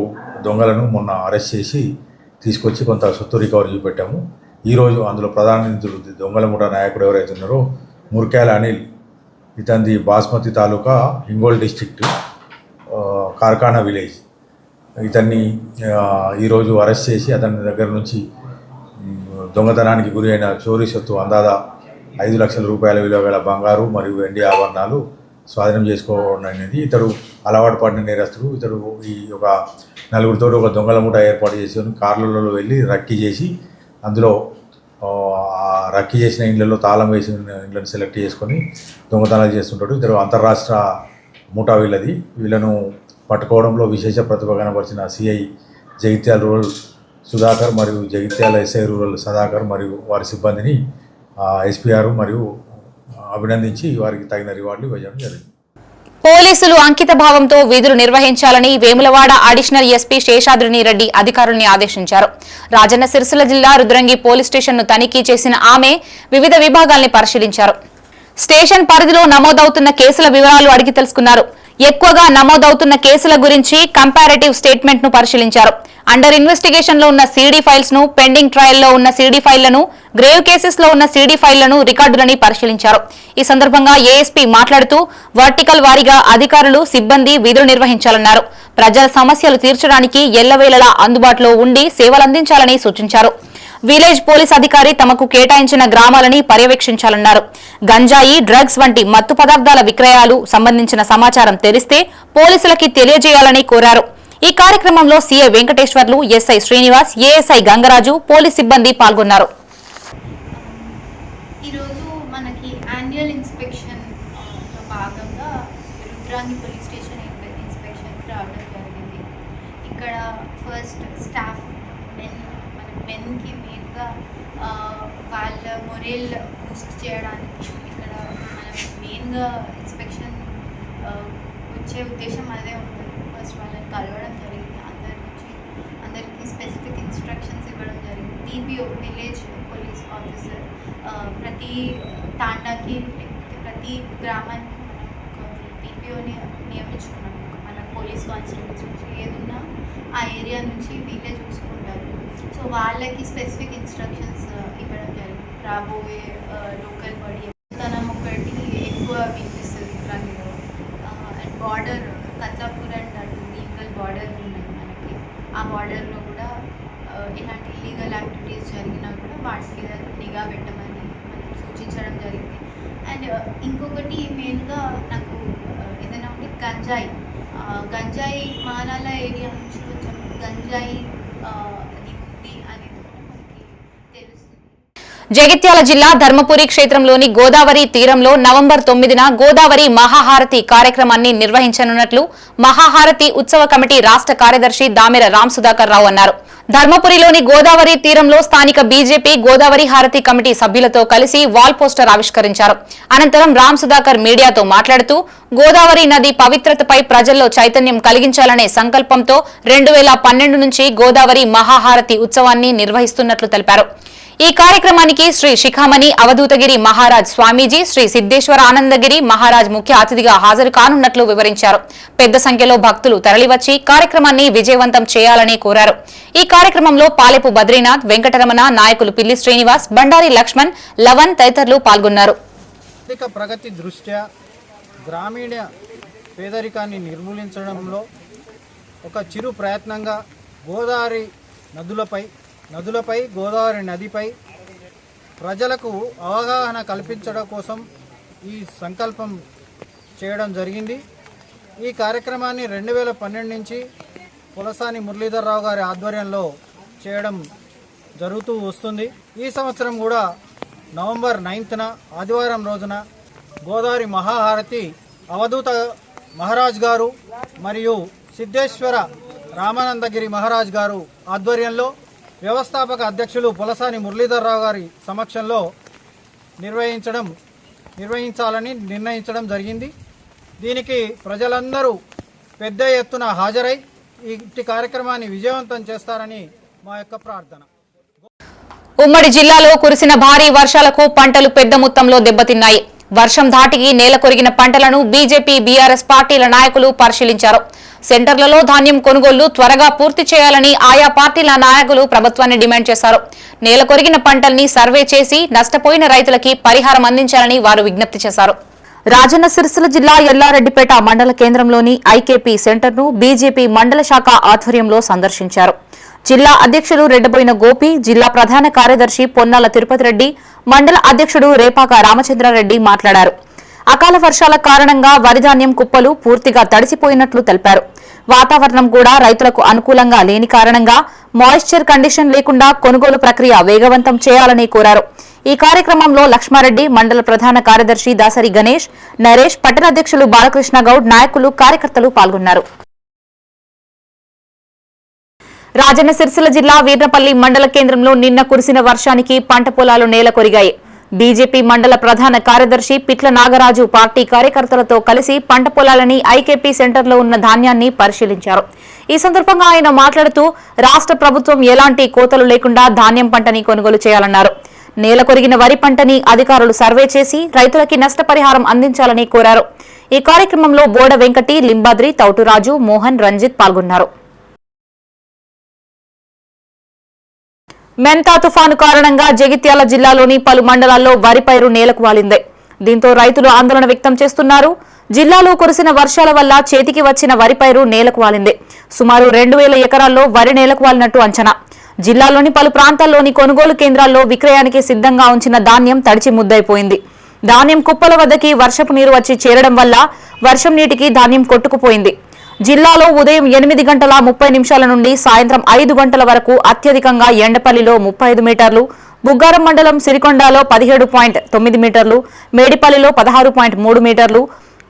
దొంగలను మొన్న అరెస్ట్ చేసి తీసుకొచ్చి కొంత సొత్తు రికవరీ చూపెట్టాము. ఈరోజు అందులో ప్రధాన నిందితులు దొంగల ముఠా నాయకుడు ఎవరైతే ఉన్నారో ముర్క్యాల అనిల్, ఇతనిది బాస్మతి తాలూకా హింగోల్ డిస్ట్రిక్ట్ కార్ఖానా విలేజ్. ఇతన్ని ఈరోజు అరెస్ట్ చేసి అతని దగ్గర నుంచి దొంగతనానికి గురి అయిన చోరీ సొత్తు అందాదా 5 లక్షల రూపాయల విలువ గల బంగారు మరియు వెండి ఆభరణాలు స్వాధీనం చేసుకోవడం అనేది. ఇతడు అలవాటు పడిన నేరస్తుడు. ఇతడు ఈ ఒక 4గురితో ఒక దొంగల ముఠా ఏర్పాటు చేసుకొని కార్లలో వెళ్ళి రక్కీ చేసి అందులో రక్కీ చేసిన ఇళ్లలో తాళం వేసిన ఇళ్లను సెలెక్ట్ చేసుకొని దొంగతనాలు చేస్తుంటాడు. ఇతడు అంతర్రాష్ట్ర ముఠా వీళ్ళది. వీళ్ళను పట్టుకోవడంలో విశేష ప్రతిభ కనబరిచిన సిఐ జగిత్యాల రూరల్ సుధాకర్ మరియు జగిత్యాల ఎస్ఐ రూరల్ సదాకర్ మరియు వారి సిబ్బందిని ఎస్పీఆర్ మరియు అభినందించి వారికి తగిన రివార్డులు ఇవ్వడం జరిగింది. పోలీసులు అంకిత భావంతో విధులు నిర్వహించాలని వేములవాడ అడిషనల్ ఎస్పీ శేషాద్రిని రెడ్డి అధికారుల్ని ఆదేశించారు. రాజన్న సిరిసిల్ల జిల్లా రుద్రంగి పోలీస్ స్టేషన్ను తనిఖీ చేసిన ఆమె వివిధ విభాగాల్ని పరిశీలించారు. స్టేషన్ పరిధిలో నమోదవుతున్న కేసుల వివరాలు అడిగి తెలుసుకున్నారు. ఎక్కువగా నమోదవుతున్న కేసుల గురించి కంపారేటివ్ స్టేట్మెంట్ ను పరిశీలించారు. అండర్ ఇన్వెస్టిగేషన్ లో ఉన్న సీడీ ఫైల్స్ ను, పెండింగ్ ట్రయల్ లో ఉన్న సీడీ ఫైళ్లను, గ్రేవ్ కేసెస్ లో ఉన్న సీడీ ఫైళ్లను, రికార్డులని పరిశీలించారు. ఈ సందర్భంగా ఏఎస్పీ మాట్లాడుతూ వర్టికల్ వారీగా అధికారులు, సిబ్బంది విధులు నిర్వహించాలన్నారు. ప్రజల సమస్యలు తీర్చడానికి ఎల్లవేళలా అందుబాటులో ఉండి సేవలందించాలని సూచించారు. విలేజ్ పోలీస్ అధికారి తమకు కేటాయించిన గ్రామాలని పర్యవేక్షించాలన్నారు. గంజాయి, డ్రగ్స్ వంటి మత్తు పదార్థాల విక్రయాలు సంబంధించిన సమాచారం తెలిస్తే పోలీసులకి తెలియజేయాలని కోరారు. ఈ కార్యక్రమంలో CI Venkateswarlu, SI Srinivas, ASI Gangaraju, police సిబ్బంది పాల్గొన్నారు. ఈరోజు మనకి యాన్యువల్ ఇన్స్పెక్షన్ భాగంగా రుద్రాంగి పోలీస్ స్టేషన్ ఇన్స్పెక్షన్కి రావడం జరిగింది. ఇక్కడ ఫస్ట్ స్టాఫ్ మెన్కి మెయిన్గా వాళ్ళ మొరేల్ బూస్ట్ చేయడానికి ఇక్కడ మనం మెయిన్గా ఇన్స్పెక్షన్ వచ్చే ఉద్దేశం అదే ఉంటుంది. ఫస్ట్ వాళ్ళని కలవడం జరిగింది. అందరికీ స్పెసిఫిక్ ఇన్స్ట్రక్షన్స్ ఇవ్వడం జరిగింది. డిపిఓ విలేజ్ పోలీస్ ఆఫీసర్ ప్రతి తాండాకి లేకపోతే ప్రతి గ్రామానికి మనం ఒక డిపిఓని నియమించుకున్నాం. మన పోలీస్ కానిస్టేబుల్స్ నుంచి ఏదున్నా ఆ ఏరియా నుంచి వీళ్ళే చూసుకుంటారు. సో వాళ్ళకి స్పెసిఫిక్ ఇన్స్ట్రక్షన్స్ ఇవ్వడం జరిగింది. రాబోయే లోకల్ బాడీ తనం ఒకటి ఎక్కువ వినిపిస్తుంది రంగిలో. అండ్ బార్డర్ కత్లాపూర్ అండ్ అటు భీమ్గల్ బార్డర్ ఉన్నాయి మనకి. ఆ బార్డర్లో కూడా ఎలాంటి ఇల్లీగల్ యాక్టివిటీస్ జరిగినా కూడా వాటి మీద నిఘా పెట్టమని మనం సూచించడం జరిగింది. అండ్ ఇంకొకటి మెయిన్గా నాకు ఏదైనా ఉంటే గంజాయి మానాల ఏరియా నుంచి కొంచెం గంజాయి జగిత్యాల జిల్లా ధర్మపురి క్షేత్రంలోని గోదావరి తీరంలో నవంబర్ 9న గోదావరి మహాహారతి కార్యక్రమాన్ని నిర్వహించనున్నట్లు మహాహారతి ఉత్సవ కమిటీ రాష్ట్ర కార్యదర్శి దామెర రామ్ సుధాకర్ రావు అన్నారు. ధర్మపురిలోని గోదావరి తీరంలో స్థానిక బీజేపీ గోదావరి హారతి కమిటీ సభ్యులతో కలిసి వాల్ పోస్టర్ ఆవిష్కరించారు. అనంతరం రామ్ సుధాకర్ మీడియాతో మాట్లాడుతూ గోదావరి నది పవిత్రతపై ప్రజల్లో చైతన్యం కలిగించాలనే సంకల్పంతో 2012 నుంచి గోదావరి మహాహారతి ఉత్సవాన్ని నిర్వహిస్తున్నట్లు తెలిపారు. ఈ కార్యక్రమానికి శ్రీ శిఖామణి అవధూతగిరి మహారాజ్ స్వామీజీ, శ్రీ సిద్దేశ్వర ఆనందగిరి మహారాజ్ ముఖ్య అతిథిగా హాజరు కానున్నట్లు వివరించారు. పెద్ద సంఖ్యలో భక్తులు తరలివచ్చి కార్యక్రమాన్ని విజయవంతం చేయాలని కోరారు. ఈ కార్యక్రమంలో పాలెపు బద్రీనాథ్, వెంకటరమణ, నాయకులు పిల్లి శ్రీనివాస్, బండారి లక్ష్మణ్, లవన్ తదితరులు పాల్గొన్నారు. ప్రగతి దృష్ట్యా గ్రామీణ పేదరికాన్ని నిర్మూలించడంలో ఒక చిరు ప్రయత్నంగా గోదావరి నదులపై గోదావరి నదిపై ప్రజలకు అవగాహన కల్పించడం కోసం ఈ సంకల్పం చేయడం జరిగింది. ఈ కార్యక్రమాన్ని 2012 నుంచి పులసాని మురళీధర్రావు గారి ఆధ్వర్యంలో చేయడం జరుగుతూ వస్తుంది. ఈ సంవత్సరం కూడా నవంబర్ 9న ఆదివారం రోజున గోదావరి మహాహారతి అవధూత మహారాజ్ గారు మరియు సిద్ధేశ్వర రామానందగిరి మహారాజ్ గారు ఆధ్వర్యంలో వ్యవస్థాపక అధ్యక్షులు పులసాని మురళీధర్రావు గారి సమక్షంలో నిర్వహించాలని నిర్ణయించడం జరిగింది. దీనికి ప్రజలందరూ పెద్ద ఎత్తున హాజరై ఈ కార్యక్రమాన్ని విజయవంతం చేస్తారని మా యొక్క ప్రార్థన. ఉమ్మడి జిల్లాలో కురిసిన భారీ వర్షాలకు పంటలు పెద్ద మొత్తంలో దెబ్బతిన్నాయి. వర్షం ధాటికి నేల కొరిగిన పంటలను బీజేపీ బీఆర్ఎస్ పార్టీల నాయకులు పరిశీలించారు. సెంటర్లలో ధాన్యం కొనుగోళ్లు త్వరగా పూర్తి చేయాలని ఆయా పార్టీల నాయకులు ప్రభుత్వాన్ని డిమాండ్ చేశారు. నేల కొరిగిన పంటల్ని సర్వే చేసి నష్టపోయిన రైతులకి పరిహారం అందించాలని వారు విజ్ఞప్తి చేశారు. రాజన్న సిరిసిల్ల జిల్లా ఎల్లారెడ్డిపేట మండల కేంద్రంలోని ఐకేపీ సెంటర్ను బీజేపీ మండల శాఖ ఆధ్వర్యంలో సందర్శించారు. జిల్లా అధ్యక్షుడు రెడ్డబోయిన గోపి, జిల్లా ప్రధాన కార్యదర్శి పొన్నాల తిరుపతి రెడ్డి, మండల అధ్యక్షుడు రేపాక రామచంద్రారెడ్డి మాట్లాడారు. అకాల వర్షాల కారణంగా వరిధాన్యం కుప్పలు పూర్తిగా తడిసిపోయినట్లు తెలిపారు. వాతావరణం కూడా రైతులకు అనుకూలంగా లేని కారణంగా మాయిశ్చర్ కండిషన్ లేకుండా కొనుగోలు ప్రక్రియ వేగవంతం చేయాలని కోరారు. ఈ కార్యక్రమంలో లక్ష్మారెడ్డి, మండల ప్రధాన కార్యదర్శి దాసరి గణేష్, నరేష్, పట్టణ అధ్యక్షులు బాలకృష్ణ గౌడ్, నాయకులు, కార్యకర్తలు పాల్గొన్నారు. రాజన్న సిరిసిల్ల జిల్లా వీర్నపల్లి మండల కేంద్రంలో నిన్న కురిసిన వర్షానికి పంట పొలాలు నేల కొరిగాయి. బీజేపీ మండల ప్రధాన కార్యదర్శి పిట్ల నాగరాజు పార్టీ కార్యకర్తలతో కలిసి పంట పొలాలని ఐకేపీ సెంటర్లో ఉన్న ధాన్యాన్ని పరిశీలించారు. ఈ సందర్భంగా ఆయన మాట్లాడుతూ రాష్ట్ర ప్రభుత్వం ఎలాంటి కోతలు లేకుండా ధాన్యం పంటని కొనుగోలు చేయాలన్నారు. నేల కొరిగిన వరి పంటని అధికారులు సర్వే చేసి రైతులకి నష్టపరిహారం అందించాలని కోరారు. ఈ కార్యక్రమంలో బోడ వెంకటి, లింబాద్రి, తౌటురాజు, మోహన్, రంజిత్ పాల్గొన్నారు. మెంతా తుఫాను కారణంగా జగిత్యాల జిల్లాలోని పలు మండలాల్లో వరి పైరు నేలకు వాలింది. దీంతో రైతులు ఆందోళన వ్యక్తం చేస్తున్నారు. జిల్లాలో కురిసిన వర్షాల వల్ల చేతికి వచ్చిన వరి పైరు నేలకు వాలింది. సుమారు 2000 ఎకరాల్లో వరి నేలకు వాలినట్టు అంచనా. జిల్లాలోని పలు ప్రాంతాల్లోని కొనుగోలు కేంద్రాల్లో విక్రయానికి సిద్ధంగా ఉంచిన ధాన్యం తడిచి ముద్దైపోయింది. ధాన్యం కుప్పల వద్దకి వర్షపు నీరు వచ్చి చేరడం వల్ల వర్షం నీటికి ధాన్యం కొట్టుకుపోయింది. జిల్లాలో ఉదయం 8 గంటల 30 నిమిషాల నుండి సాయంత్రం 5 గంటల వరకు అత్యధికంగా ఎండపల్లిలో 35 మీటర్లు, బుగ్గారం మండలం సిరికొండలో 17.9 మీటర్లు, మేడిపల్లిలో 16.3 మీటర్లు,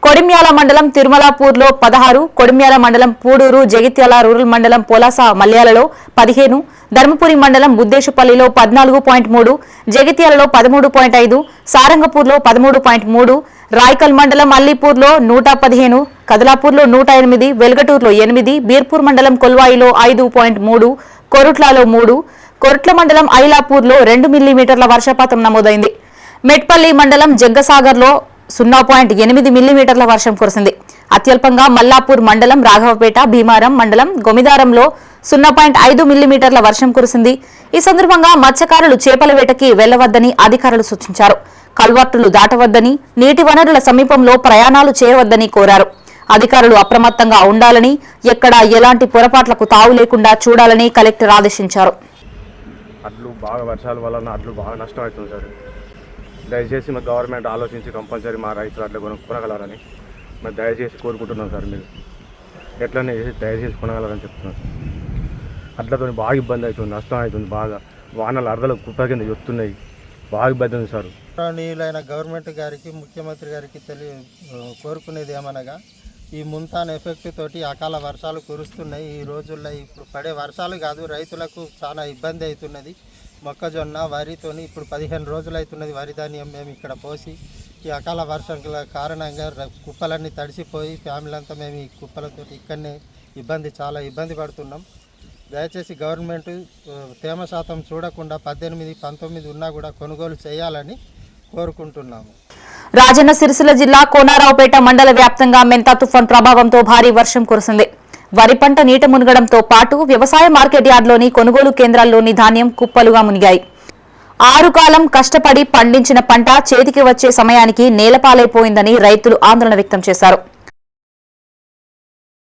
కొడిమ్యాల మండలం తిరుమలాపూర్లో 16, కొడిమ్యాల మండలం పూడూరు, జగిత్యాల రూరల్ మండలం పొలాస మల్యాలలో 15, ధర్మపురి మండలం బుద్దేశుపల్లిలో 14.3, జగిత్యాలలో 13.5, సారంగపూర్లో 13.3, రాయకల్ మండలం అల్లీపూర్లో 115, కదలాపూర్లో 108, వెల్గటూరులో 8, బీర్పూర్ మండలం కొల్వాయిలో 5.3, కొరుట్లలో 3, కొరుట్ల మండలం ఐలాపూర్లో 2 మిల్లీమీటర్ల వర్షపాతం నమోదైంది. మెట్పల్లి మండలం జగ్గసాగర్లో 0.8 మిల్లీమీటర్ల వర్షం కురిసింది. అత్యల్పంగా మల్లాపూర్ మండలం రాఘవపేట, భీమారం మండలం గొమిదారంలో 0.5 మిల్లీమీటర్ల వర్షం కురిసింది. ఈ సందర్భంగా మత్స్యకారులు చేపల వేటకి వెళ్లవద్దని అధికారులు సూచించారు. కల్వర్టులు దాటవద్దని, నీటి వనరుల సమీపంలో ప్రయాణాలు చేయవద్దని కోరారు. అధికారులు అప్రమత్తంగా ఉండాలని, ఎక్కడా ఎలాంటి పొరపాట్లకు తావు లేకుండా చూడాలని కలెక్టర్ ఆదేశించారు. అడ్లు బాగా వర్షాల వలన అడ్లు బాగా నష్టం అవుతుంది సార్. దయచేసి మా గవర్నమెంట్ ఆలోచించి కంపల్సరీ మా రైతులు అట్లా కొనగలరని మరి దయచేసి కోరుకుంటున్నాం సార్. మీరు ఎట్లనే దయచేసి కొనగలరని చెప్తున్నాను. అట్లతో బాగా ఇబ్బంది అవుతుంది, నష్టం అవుతుంది. బాగా వానలు అరదలు కుప్ప కింద వస్తున్నాయి, బాగా ఇబ్బంది ఉంది సార్. గౌరవనీయులైన గవర్నమెంట్ గారికి, ముఖ్యమంత్రి గారికి కోరుకునేది ఏమనగా, ఈ ముంతాన్ ఎఫెక్ట్ తోటి అకాల వర్షాలు కురుస్తున్నాయి. ఈ రోజుల్లో ఇప్పుడు పడే వర్షాలు కాదు, రైతులకు చాలా ఇబ్బంది అవుతున్నది. మొక్కజొన్న వరితోని ఇప్పుడు 15 రోజులు అవుతున్నది వరి ధాన్యం మేము ఇక్కడ పోసి. ఈ అకాల వర్షం కారణంగా కుప్పలన్నీ తడిసిపోయి ఫ్యామిలీ అంతా మేము ఈ కుప్పలతో ఇక్కడనే చాలా ఇబ్బంది పడుతున్నాం. దయచేసి గవర్నమెంట్ తేమ శాతం చూడకుండా 18, 19 ఉన్నా కూడా కొనుగోలు చేయాలని కోరుకుంటున్నాము. రాజన్న సిరిసిల్ల జిల్లా కోనారావుపేట మండల వ్యాప్తంగా మెంతా తుఫాన్ ప్రభావంతో భారీ వర్షం కురిసింది. వరి పంట నీట మునగడంతో పాటు వ్యవసాయ మార్కెట్ యార్డ్లోని కొనుగోలు కేంద్రాల్లోని ధాన్యం కుప్పలుగా మునిగాయి. 6 కాలం కష్టపడి పండించిన పంట చేతికి వచ్చే సమయానికి నేలపాలైపోయిందని రైతులు ఆందోళన వ్యక్తం చేశారు.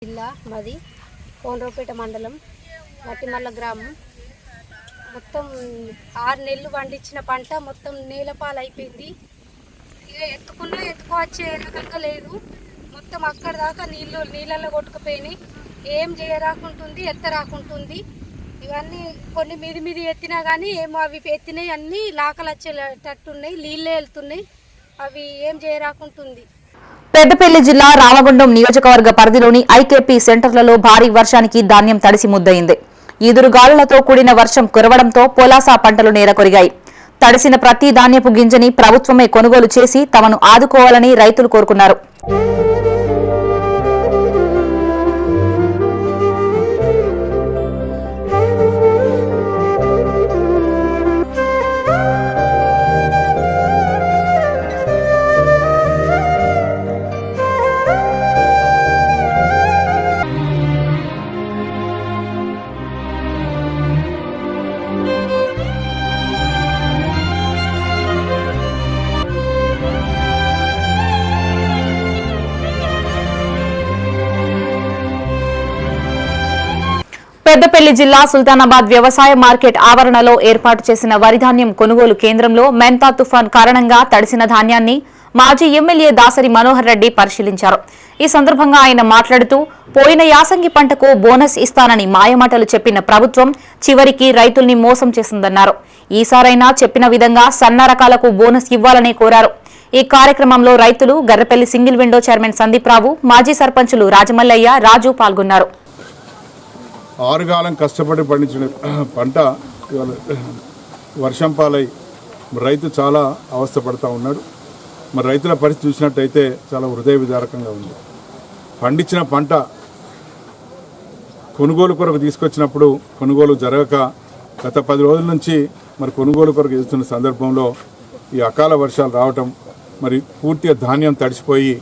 జిల్లా మాది కోనరావుపేట మండలం మట్టిమల్ల గ్రామం. మొత్తం 6 నెలలు పండించిన పంట మొత్తం నేలపాలైపోయింది. ఇక ఎత్తుకోవచ్చే రకంగా లేదు. మొత్తం అక్కడ దాకా నీళ్ళల్లో కొట్టుకుపోయినాయి. ఏం చేయరాకుంటుంది, ఎత్తరాకుంటుంది. ఇవన్నీ కొన్ని మీది ఎత్తినా కానీ ఏమో అవి ఎత్తినాయి అన్నీ లాకలు వచ్చేటట్టున్నాయి, నీళ్ళే వెళ్తున్నాయి. అవి ఏం చేయరాకుంటుంది. పెద్దపల్లి జిల్లా రామగుండం నియోజకవర్గ పరిధిలోని ఐకేపీ సెంటర్లలో భారీ వర్షానికి ధాన్యం తడిసి ముద్దయింది. ఈదురుగాలులతో కూడిన వర్షం కురవడంతో పొలాస పంటలు నేలకొరిగాయి. తడిసిన ప్రతి ధాన్యపు గింజని ప్రభుత్వమే కొనుగోలు చేసి తమను ఆదుకోవాలని రైతులు కోరుకున్నారు. పెద్దపల్లి జిల్లా సుల్తానాబాద్ వ్యవసాయ మార్కెట్ ఆవరణలో ఏర్పాటు చేసిన వరిధాన్యం కొనుగోలు కేంద్రంలో మెంతా తుఫాన్ కారణంగా తడిసిన ధాన్యాన్ని మాజీ ఎమ్మెల్యే దాసరి మనోహర్ రెడ్డి పరిశీలించారు. ఈ సందర్భంగా ఆయన మాట్లాడుతూ పోయిన యాసంగి పంటకు బోనస్ ఇస్తానని మాయమాటలు చెప్పిన ప్రభుత్వం చివరికి రైతుల్ని మోసం చేసిందన్నారు. ఈసారైనా చెప్పిన విధంగా సన్న రకాలకు బోనస్ ఇవ్వాలని కోరారు. ఈ కార్యక్రమంలో రైతులు, Garrapalli single window chairman Sandeep రావు, మాజీ సర్పంచులు రాజమల్లయ్య, రాజు పాల్గొన్నారు. ఆరుగాలం కష్టపడి పండించిన పంట ఇవాళ వర్షం పాలై రైతు చాలా అవస్థపడతా ఉన్నాడు. మరి రైతుల పరిస్థితి చూసినట్టయితే చాలా హృదయ విదారకంగా ఉంది. పండించిన పంట కొనుగోలు కొరకు తీసుకొచ్చినప్పుడు కొనుగోలు జరగక గత 10 రోజుల నుంచి మరి కొనుగోలు కొరకు వెళ్తున్న సందర్భంలో ఈ అకాల వర్షాలు రావటం, మరి పూర్తిగా ధాన్యం తడిసిపోయి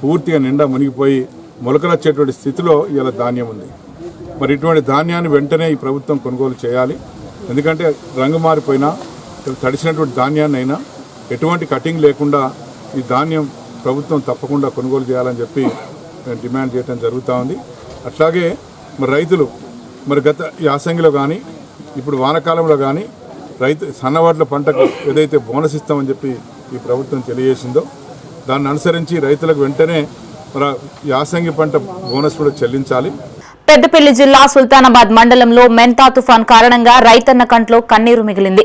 పూర్తిగా నిండా మునిగిపోయి మొలకలొచ్చేటువంటి స్థితిలో ఇలా ధాన్యం ఉంది. మరి ఇటువంటి ధాన్యాన్ని వెంటనే ఈ ప్రభుత్వం కొనుగోలు చేయాలి. ఎందుకంటే రంగు మారిపోయినా తడిసినటువంటి ధాన్యాన్ని అయినా ఎటువంటి కటింగ్ లేకుండా ఈ ధాన్యం ప్రభుత్వం తప్పకుండా కొనుగోలు చేయాలని చెప్పి డిమాండ్ చేయడం జరుగుతూ ఉంది. అట్లాగే మరి రైతులు మరి గత యాసంగిలో కానీ ఇప్పుడు వానాకాలంలో కానీ సన్నవడ్ల పంటకు ఏదైతే బోనస్ ఇస్తామని చెప్పి ఈ ప్రభుత్వం తెలియజేసిందో దాన్ని అనుసరించి రైతులకు వెంటనే మరి యాసంగి పంట బోనస్ కూడా చెల్లించాలి. పెద్దపల్లి జిల్లా సుల్తానాబాద్ మండలంలో మెంతా తుఫాన్ కారణంగా రైతన్న కంట్లో కన్నీరు మిగిలింది.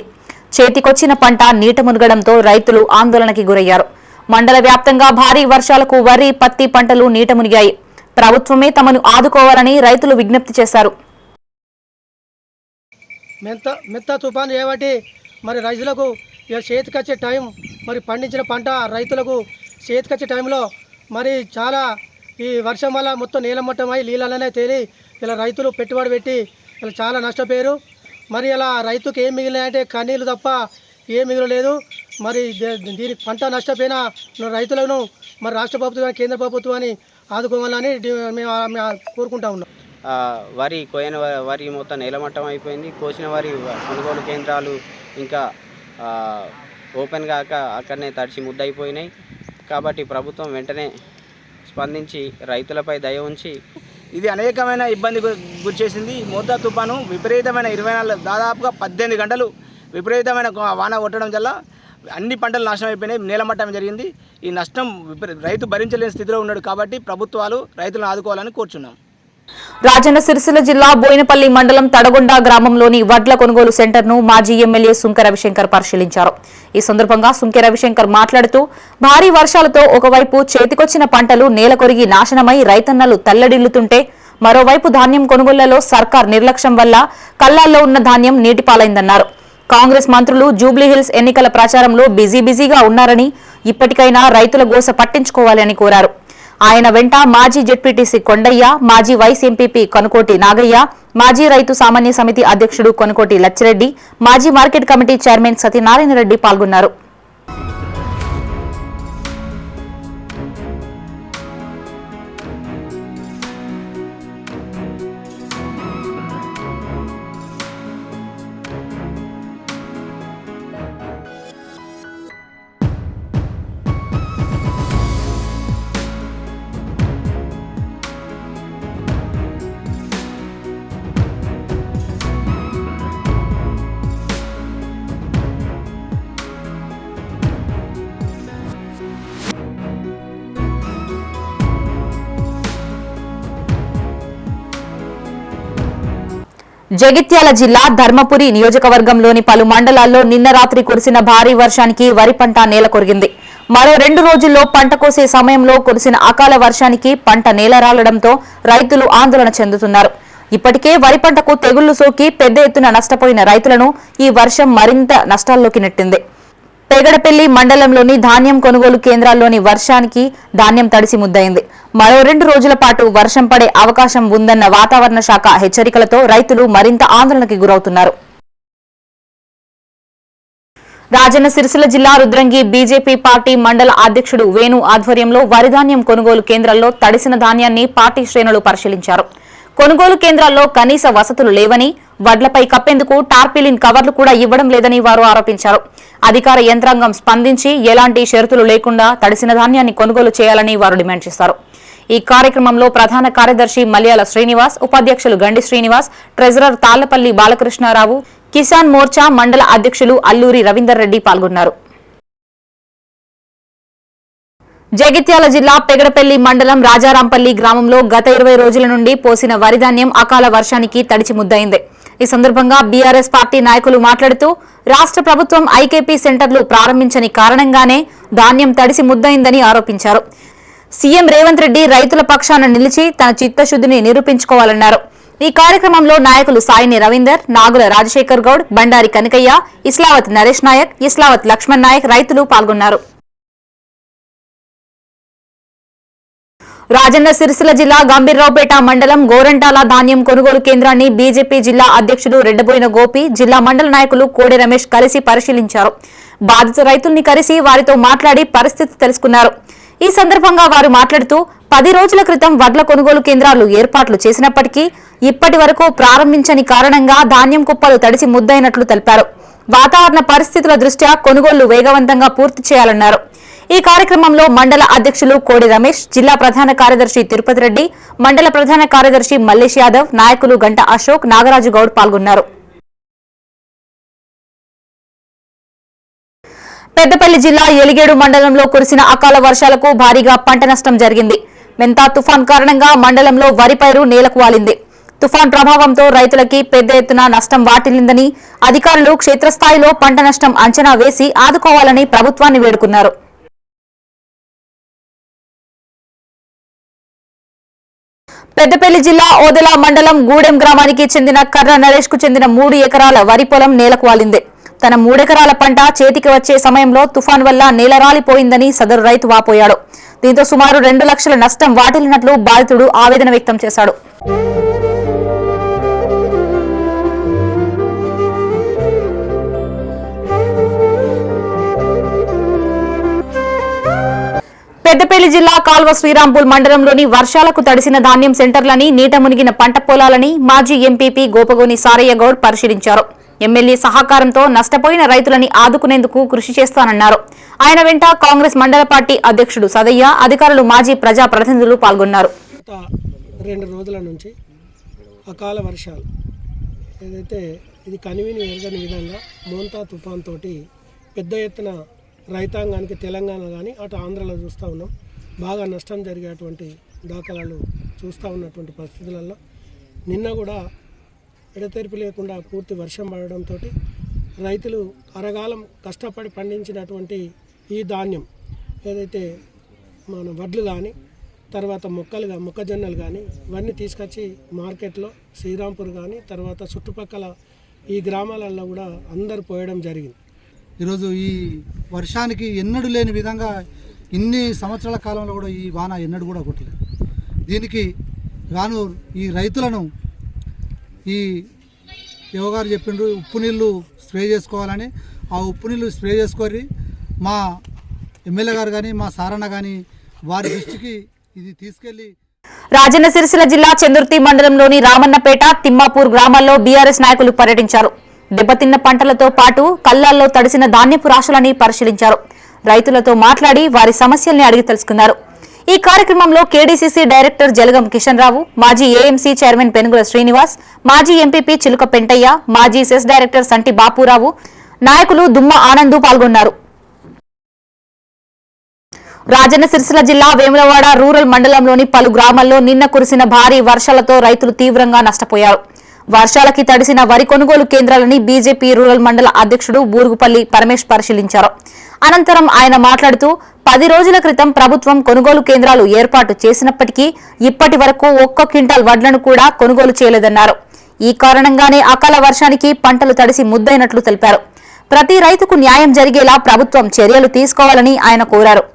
చేతికొచ్చిన పంట నీట మునగడంతో రైతులు ఆందోళనకి గురయ్యారు. మండల వ్యాప్తంగా భారీ వర్షాలకు వరి, పత్తి పంటలు నీట మునిగాయి. ప్రభుత్వమే తమను ఆదుకోవాలని రైతులు విజ్ఞప్తి చేశారు. మెంతా తుఫాన్ ఏవటి మరి రైతులకు చేతికొచ్చే టైం, మరి పండించిన పంట రైతులకు చేతికొచ్చే టైంలో మరి చాలా ఈ వర్షం వల్ల మొత్తం నీలమట్టమై నీళ్ళనే తేలి ఇలా రైతులు పెట్టుబడి పెట్టి ఇలా చాలా నష్టపోయారు. మరి ఇలా రైతుకు ఏం మిగిలినాయంటే కన్నీళ్ళు తప్ప ఏం మిగలలేదు. మరి దీనికి పంట నష్టపోయిన రైతులను మరి రాష్ట్ర ప్రభుత్వం, కేంద్ర ప్రభుత్వాన్ని ఆదుకోవాలని మేము కోరుకుంటా ఉన్నాం. వరి కోయిన వరి మొత్తం నీలమట్టం అయిపోయింది. కోసిన వరి కొనుగోలు కేంద్రాలు ఇంకా ఓపెన్ కాక అక్కడనే తడిచి ముద్దయిపోయినాయి. కాబట్టి ప్రభుత్వం వెంటనే స్పందించి రైతులపై దయ ఉంచి ఇది అనేకమైన ఇబ్బంది గురిచేసింది. మోతా తుఫాను విపరీతమైన 24 దాదాపుగా 18 గంటలు విపరీతమైన వాన కొట్టడం వల్ల అన్ని పంటలు నాశనం అయిపోయినాయి, నేలమట్టం జరిగింది. ఈ నష్టం రైతు భరించలేని స్థితిలో ఉన్నాడు. కాబట్టి ప్రభుత్వాలు రైతులను ఆదుకోవాలని కోరుచున్నాం. రాజన్న సిరిసిల్ల జిల్లా బోయినపల్లి మండలం తడగొండ గ్రామంలోని వడ్ల కొనుగోలు సెంటర్ను మాజీ ఎమ్మెల్యే సుంకె రవిశంకర్ పరిశీలించారు. ఈ సందర్భంగా సుంకె రవిశంకర్ మాట్లాడుతూ భారీ వర్షాలతో ఒకవైపు చేతికొచ్చిన పంటలు నేల కొరిగి నాశనమై రైతన్నలు తల్లడిల్లుతుంటే మరోవైపు ధాన్యం కొనుగోళ్లలో సర్కార్ నిర్లక్ష్యం వల్ల కల్లాల్లో ఉన్న ధాన్యం నీటిపాలైందన్నారు. కాంగ్రెస్ మంత్రులు జూబ్లీహిల్స్ ఎన్నికల ప్రచారంలో బిజీగా ఉన్నారని ఇప్పటికైనా రైతుల గోస పట్టించుకోవాలని కోరారు. ఆయన వెంట మాజీ జెడ్పీటీసీ కొండయ్య, మాజీ వైస్ ఎంపీపీ కనుకోటి నాగయ్య, మాజీ రైతు సామాన్య సమితి అధ్యక్షుడు కొనుకోటి లచ్చిరెడ్డి, మాజీ market committee chairman Satyanarayana Reddy పాల్గొన్నారు. జగిత్యాల జిల్లా ధర్మపురి నియోజకవర్గంలోని పలు మండలాల్లో నిన్న రాత్రి కురిసిన భారీ వర్షానికి వరి పంట నేల కొరిగింది. మరో 2 రోజుల్లో పంట కోసే సమయంలో కురిసిన అకాల వర్షానికి పంట నేలరాలడంతో రైతులు ఆందోళన చెందుతున్నారు. ఇప్పటికే వరి పంటకు తెగుళ్లు సోకి పెద్ద ఎత్తున నష్టపోయిన రైతులను ఈ వర్షం మరింత నష్టాల్లోకి నెట్టింది. పెగడపల్లి మండలంలోని ధాన్యం కొనుగోలు కేంద్రాల్లోని వర్షానికి ధాన్యం తడిసి ముద్దయింది. మరో 2 రోజుల పాటు వర్షం పడే అవకాశం ఉందన్న వాతావరణ శాఖ హెచ్చరికలతో రైతులు మరింత ఆందోళనకి గురవుతున్నారు. రాజన్న సిరిసిల్ల జిల్లా రుద్రంగి బీజేపీ పార్టీ మండల అధ్యక్షుడు వేణు ఆధ్వర్యంలో వరిధాన్యం కొనుగోలు కేంద్రాల్లో తడిసిన ధాన్యాన్ని పార్టీ శ్రేణులు పరిశీలించారు. కొనుగోలు కేంద్రాల్లో కనీస వసతులు లేవని, వడ్లపై కప్పేందుకు టార్పిలిన్ కవర్లు కూడా ఇవ్వడం లేదని వారు ఆరోపించారు. అధికార యంత్రాంగం స్పందించి ఎలాంటి షరతులు లేకుండా తడిసిన ధాన్యాన్ని కొనుగోలు చేయాలని వారు డిమాండ్ చేశారు. ఈ కార్యక్రమంలో ప్రధాన కార్యదర్శి మల్యాల శ్రీనివాస్, ఉపాధ్యక్షులు గండి శ్రీనివాస్, ట్రెజరర్ తాళ్లపల్లి బాలకృష్ణారావు, కిసాన్ మోర్చా మండల అధ్యక్షులు అల్లూరి రవీందర్ రెడ్డి పాల్గొన్నారు. జగిత్యాల జిల్లా పెగడపల్లి మండలం రాజారాంపల్లి గ్రామంలో గత 20 రోజుల నుండి పోసిన వరిధాన్యం అకాల వర్షానికి తడిచి ముద్దయింది. ఈ సందర్భంగా బీఆర్ఎస్ పార్టీ నాయకులు మాట్లాడుతూ రాష్ట్ర ప్రభుత్వం ఐకేపీ సెంటర్లు ప్రారంభించని కారణంగానే ధాన్యం తడిసి ముద్దయిందని ఆరోపించారు. సీఎం రేవంత్ రెడ్డి రైతుల పక్షాన నిలిచి తన చిత్తశుద్ధిని నిరూపించుకోవాలన్నారు. ఈ కార్యక్రమంలో నాయకులు సాయిని రవీందర్, నాగుల రాజశేఖర్ గౌడ్, బండారి కనకయ్య, ఇస్లావత్ నరేష్ నాయక్, ఇస్లావత్ లక్ష్మణ్ నాయక్ రైతులు పాల్గొన్నారు. రాజన్న సిరిసిల్ల జిల్లా గంభీర్రావుపేట మండలం గోరంటాల ధాన్యం కొనుగోలు కేంద్రాన్ని బీజేపీ జిల్లా అధ్యక్షుడు రెడ్డబోయిన గోపి, జిల్లా మండల నాయకులు కోడి రమేష్ కలిసి పరిశీలించారు. బాధిత రైతుల్ని కలిసి వారితో మాట్లాడి పరిస్థితి తెలుసుకున్నారు. ఈ సందర్భంగా వారు మాట్లాడుతూ 10 రోజుల క్రితం వడ్ల కొనుగోలు కేంద్రాలు ఏర్పాట్లు చేసినప్పటికీ ఇప్పటి వరకు ప్రారంభించని కారణంగా ధాన్యం కుప్పలు తడిసి ముద్దయినట్లు తెలిపారు. వాతావరణ పరిస్థితుల దృష్ట్యా కొనుగోళ్లు వేగవంతంగా పూర్తి చేయాలన్నారు. ఈ కార్యక్రమంలో మండల అధ్యక్షులు కోడి రమేష్, జిల్లా ప్రధాన కార్యదర్శి తిరుపతి రెడ్డి, మండల ప్రధాన కార్యదర్శి మల్లేష్ యాదవ్, నాయకులు గంట అశోక్, నాగరాజు గౌడ్ పాల్గొన్నారు. పెద్దపల్లి జిల్లా ఎలిగేడు మండలంలో కురిసిన అకాల వర్షాలకు భారీగా పంట నష్టం జరిగింది. మెంతా తుఫాన్ కారణంగా మండలంలో వరి పైరు నేలకు వాలింది. తుఫాన్ ప్రభావంతో రైతులకి పెద్ద ఎత్తున నష్టం వాటిల్లిందని అధికారులు క్షేత్రస్థాయిలో పంట నష్టం అంచనా వేసి ఆదుకోవాలని ప్రభుత్వాన్ని వేడుకున్నారు. పెద్దపల్లి జిల్లా ఓదెల మండలం గూడెం గ్రామానికి చెందిన కర్ర నరేష్ కు చెందిన 3 ఎకరాల వరి పొలం నేలకు వాలింది. తన 3 ఎకరాల పంట చేతికి వచ్చే సమయంలో తుఫాన్ వల్ల నేల రాలిపోయిందని సదరు రైతు వాపోయాడు. దీంతో సుమారు 2 లక్షల నష్టం వాటిల్లినట్లు బాధితుడు ఆవేదన వ్యక్తం చేశాడు. పెద్దపల్లి జిల్లా కాల్వ శ్రీరాంపూల్ మండలంలోని వర్షాలకు తడిసిన ధాన్యం సెంటర్లని, నీట మునిగిన పంట పొలాలని మాజీ ఎంపీపీ గోపగోని సారయ్య గౌడ్ పరిశీలించారు. ఎమ్మెల్యే సహకారంతో నష్టపోయిన రైతులని ఆదుకునేందుకు కృషి చేస్తానన్నారు. ఆయన వెంట కాంగ్రెస్ మండల పార్టీ అధ్యక్షుడు సదయ్య, అధికారులు, మాజీ ప్రజా ప్రతినిధులు పాల్గొన్నారు. 2 రోజుల నుంచి అకాల వర్షాలు ఏదైతే ఇది కనివిని ఎరగని విధంగా మోంతా తుఫాన్ తోటి పెద్ద ఎత్తున రైతాంగానికి తెలంగాణ కానీ అటు ఆంధ్రలో చూస్తూ ఉన్నాం. బాగా నష్టం జరిగేటువంటి దాఖలాలు చూస్తూ ఉన్నటువంటి పరిస్థితులలో నిన్న కూడా ఎడతెరిపి లేకుండా పూర్తి వర్షం పడడంతో రైతులు అరగాలం కష్టపడి పండించినటువంటి ఈ ధాన్యం ఏదైతే మన వడ్లు కానీ తర్వాత మొక్కజొన్నలు కానీ ఇవన్నీ తీసుకొచ్చి మార్కెట్లో శ్రీరాంపూర్ కానీ తర్వాత చుట్టుపక్కల ఈ గ్రామాలలో కూడా అందరు పోయడం జరిగింది. ఈరోజు ఈ వర్షానికి ఎన్నడూ లేని విధంగా ఇన్ని సంవత్సరాల కాలంలో కూడా ఈ వాన ఎన్నడూ కూడా కొట్టలేదు. దీనికి గాను ఈ రైతులను ఈ యువగారు చెప్పిండ్రు ఉప్పు నీళ్ళు స్ప్రే చేసుకోవాలని. ఆ ఉప్పు నీళ్ళు స్ప్రే చేసుకొని మా ఎమ్మెల్యే గారు కానీ మా సారన్న కానీ వారి దృష్టికి ఇది తీసుకెళ్లి. రాజన్న సిరిసిల్ల జిల్లా చందుర్తి మండలంలోని రామన్నపేట, తిమ్మాపూర్ గ్రామాల్లో బీఆర్ఎస్ నాయకులు పర్యటించారు. దెబ్బతిన్న పంటలతో పాటు కళ్ళాల్లో తడిసిన ధాన్యపు రాశులని పరిశీలించారు. రైతులతో మాట్లాడి వారి సమస్యల్ని అడిగి తెలుసుకున్నారు. ఈ కార్యక్రమంలో కేడీసీసీ డైరెక్టర్ జలగం కిషన్ రావు, మాజీ ఏఎంసీ చైర్మన్ పెనుగుల శ్రీనివాస్, మాజీ ఎంపీపీ చిలుక పెంటయ్య, మాజీ సెస్ డైరెక్టర్ సంటి బాపురావు, నాయకులు దుమ్మ ఆనంద్ పాల్గొన్నారు. రాజన్న సిరిసిల్ల జిల్లా వేములవాడ రూరల్ మండలంలోని పలు గ్రామాల్లో నిన్న కురిసిన భారీ వర్షాలతో రైతులు తీవ్రంగా నష్టపోయారు. వర్షాలకి తడిసిన వరి కొనుగోలు కేంద్రాలని బీజేపీ రూరల్ మండల అధ్యక్షుడు బూరుగుపల్లి పరమేష్ పరిశీలించారు. అనంతరం ఆయన మాట్లాడుతూ 10 రోజుల క్రితం ప్రభుత్వం కొనుగోలు కేంద్రాలు ఏర్పాటు చేసినప్పటికీ ఇప్పటి వరకు 1 క్వింటాల్ వడ్లను కూడా కొనుగోలు చేయలేదన్నారు. ఈ కారణంగానే అకాల వర్షానికి పంటలు తడిసి ముద్దయినట్లు తెలిపారు. ప్రతి రైతుకు న్యాయం జరిగేలా ప్రభుత్వం చర్యలు తీసుకోవాలని ఆయన కోరారు.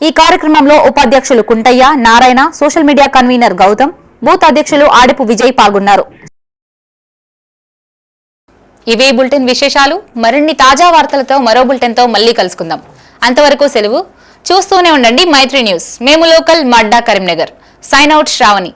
ఈ కార్యక్రమంలో ఉపాధ్యక్షులు Kuntaiah, Narayana, social media convener Gautam, booth అధ్యక్షులు ఆడిపు విజయ్ పాల్గొన్నారు. ఇవే బులెటిన్ విశేషాలు. మరిన్ని తాజా వార్తలతో మరో బులెటిన్తో మళ్ళీ కలుసుకుందాం. అంతవరకు సెలవు. చూస్తూనే ఉండండి మైత్రి న్యూస్. మేము లోకల్, మడ్డా, కరీంనగర్. Sign out Shravani.